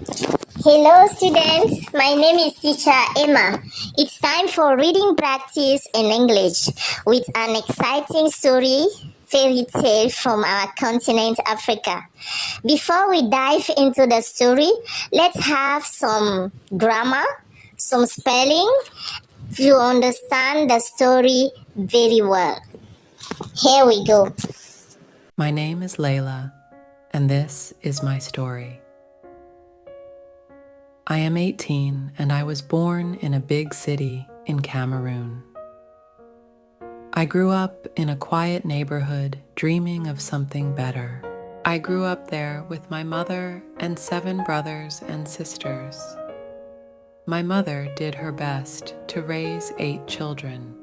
Hello students, my name is teacher Emma. It's time for reading practice in English with an exciting fairy tale from our continent Africa. Before we dive into the story, let's have some grammar, some spelling to understand the story very well. Here we go. My name is Leila, and this is my story. I am 18 and I was born in a big city in Cameroon. I grew up in a quiet neighborhood dreaming of something better. I grew up there with my mother and 7 brothers and sisters. My mother did her best to raise 8 children.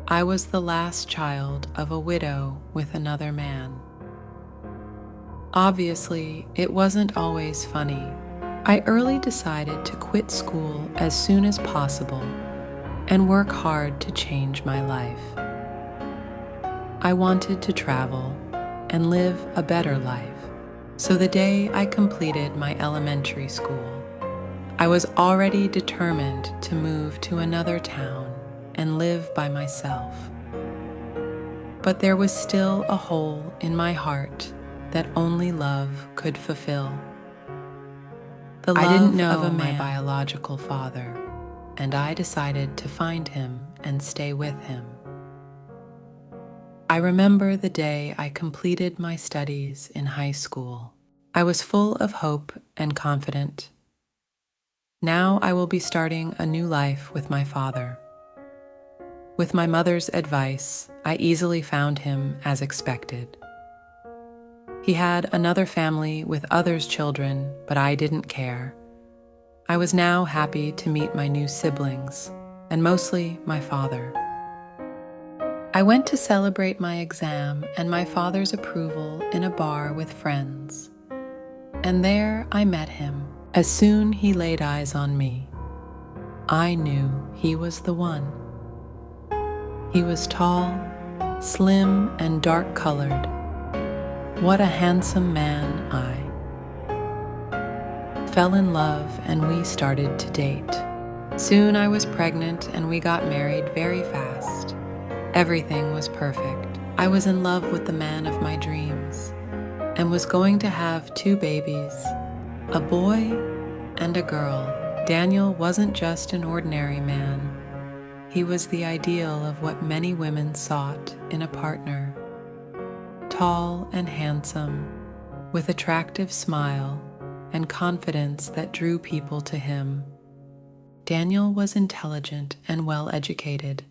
I was the last child of a widow with another man. Obviously, it wasn't always funny. I early decided to quit school as soon as possible and work hard to change my life. I wanted to travel and live a better life. So the day I completed my elementary school, I was already determined to move to another town and live by myself. But there was still a hole in my heart that only love could fulfill. The love I didn't know of my biological father, and I decided to find him and stay with him. I remember the day I completed my studies in high school. I was full of hope and confident. Now I will be starting a new life with my father. With my mother's advice, I easily found him as expected. He had another family with others' children, but I didn't care. I was now happy to meet my new siblings, and mostly my father. I went to celebrate my exam and my father's approval in a bar with friends. And there I met him. As soon he laid eyes on me, I knew he was the one. He was tall, slim, and dark-colored. What a handsome man I fell in love and we started to date. Soon I was pregnant and we got married very fast. Everything was perfect. I was in love with the man of my dreams and was going to have 2 babies, a boy and a girl. Daniel wasn't just an ordinary man. He was the ideal of what many women sought in a partner. Tall and handsome, with attractive smile and confidence that drew people to him. Daniel was intelligent and well-educated.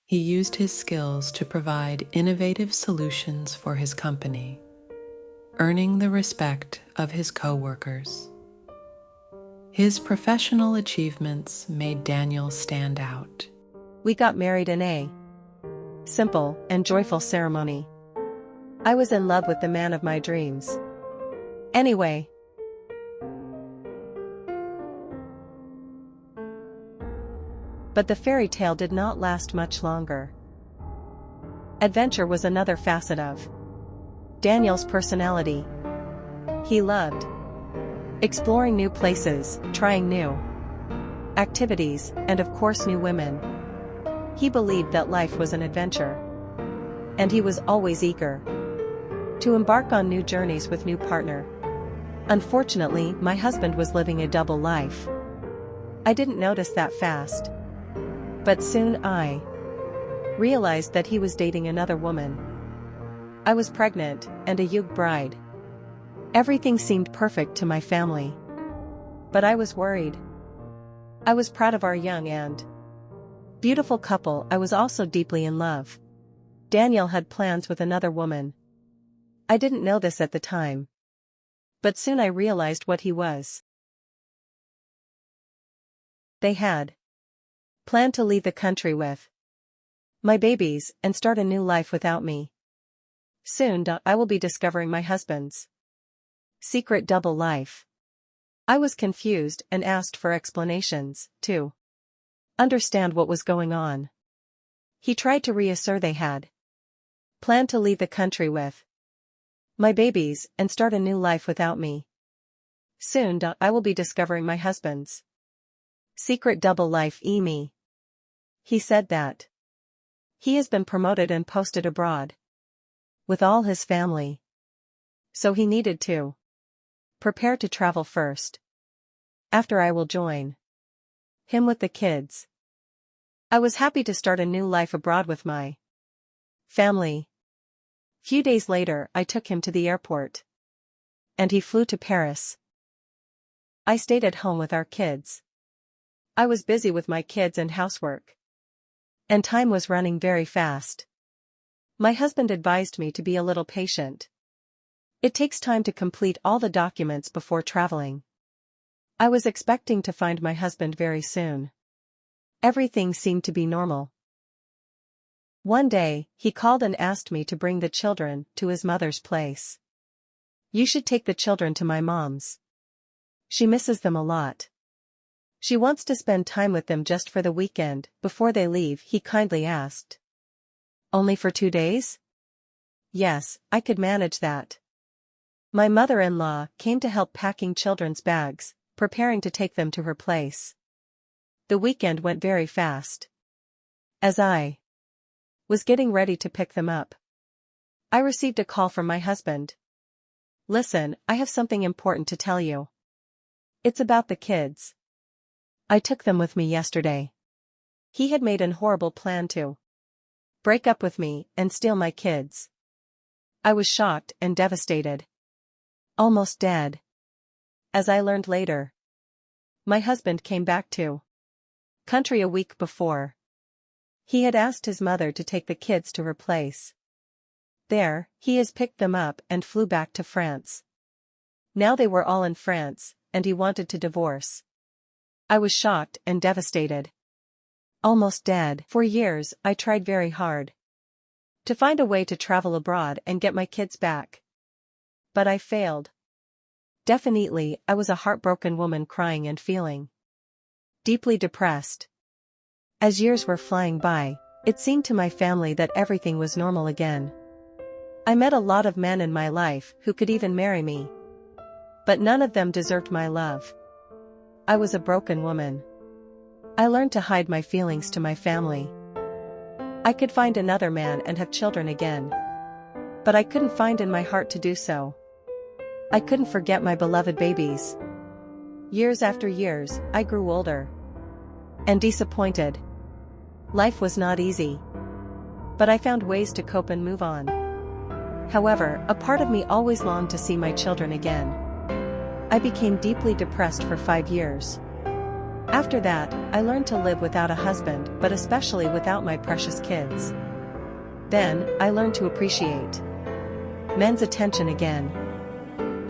He used his skills to provide innovative solutions for his company, earning the respect of his co-workers. His professional achievements made Daniel stand out. We got married in a simple and joyful ceremony. I was in love with the man of my dreams. Anyway, but the fairy tale did not last much longer. Adventure was another facet of Daniel's personality. He loved exploring new places, trying new activities, and of course new women. He believed that life was an adventure, and he was always eager to embark on new journeys with new partner. Unfortunately, my husband was living a double life. I didn't notice that fast, but soon I realized that he was dating another woman. I was pregnant and a young bride. Everything seemed perfect to my family, but I was worried. I was proud of our young and beautiful couple. I was also deeply in love. Daniel had plans with another woman. I didn't know this at the time, but soon I realized what he was. They had planned to leave the country with my babies and start a new life without me. Soon I will be discovering my husband's secret double life. I was confused and asked for explanations, to understand what was going on. He tried to reassure they had planned to leave the country with my babies and start a new life without me. Soon I will be discovering my husband's secret double life. Me. He said that he has been promoted and posted abroad with all his family. So he needed to prepare to travel first. After I will join him with the kids. I was happy to start a new life abroad with my family. Few days later I took him to the airport. And he flew to Paris. I stayed at home with our kids. I was busy with my kids and housework. And time was running very fast. My husband advised me to be a little patient. It takes time to complete all the documents before traveling. I was expecting to find my husband very soon. Everything seemed to be normal. One day, he called and asked me to bring the children to his mother's place. You should take the children to my mom's. She misses them a lot. She wants to spend time with them just for the weekend. Before they leave, he kindly asked. Only for 2 days? Yes, I could manage that. My mother-in-law came to help packing children's bags, preparing to take them to her place. The weekend went very fast. As I was getting ready to pick them up, I received a call from my husband. Listen, I have something important to tell you. It's about the kids. I took them with me yesterday. He had made an horrible plan to break up with me and steal my kids. I was shocked and devastated. Almost dead. As I learned later, my husband came back to country a week before. He had asked his mother to take the kids to her place. There, he has picked them up and flew back to France. Now they were all in France, and he wanted to divorce. I was shocked and devastated. Almost dead. For years, I tried very hard to find a way to travel abroad and get my kids back. But I failed. Definitely, I was a heartbroken woman crying and feeling deeply depressed. As years were flying by, it seemed to my family that everything was normal again. I met a lot of men in my life who could even marry me. But none of them deserved my love. I was a broken woman. I learned to hide my feelings to my family. I could find another man and have children again. But I couldn't find in my heart to do so. I couldn't forget my beloved babies. Years after years, I grew older and disappointed. Life was not easy. But I found ways to cope and move on. However, a part of me always longed to see my children again. I became deeply depressed for 5 years. After that, I learned to live without a husband, but especially without my precious kids. Then, I learned to appreciate men's attention again.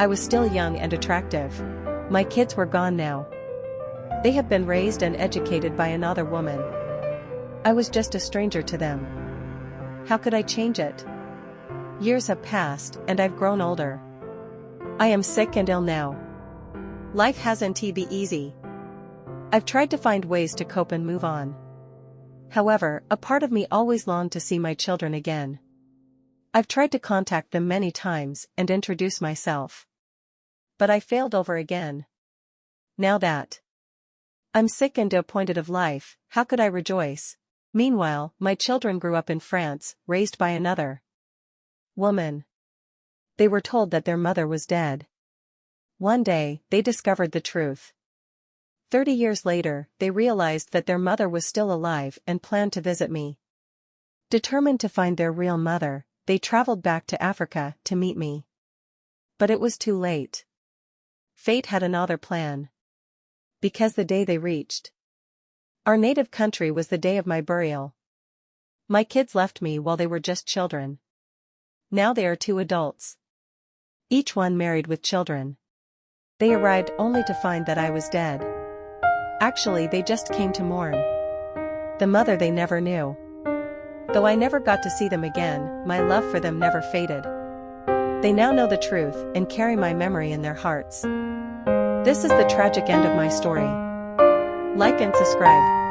I was still young and attractive. My kids were gone now. They have been raised and educated by another woman. I was just a stranger to them. How could I change it? Years have passed, and I've grown older. I am sick and ill now. Life hasn't been easy. I've tried to find ways to cope and move on. However, a part of me always longed to see my children again. I've tried to contact them many times and introduce myself. But I failed over again. Now that I'm sick and disappointed of life, how could I rejoice? Meanwhile, my children grew up in France, raised by another woman. They were told that their mother was dead. One day, they discovered the truth. 30 years later, they realized that their mother was still alive and planned to visit me. Determined to find their real mother, they traveled back to Africa to meet me. But it was too late. Fate had another plan. Because the day they reached our native country was the day of my burial. My kids left me while they were just children. Now they are 2 adults. Each one married with children. They arrived only to find that I was dead. Actually, they just came to mourn the mother they never knew. Though I never got to see them again, my love for them never faded. They now know the truth and carry my memory in their hearts. This is the tragic end of my story. Like and subscribe.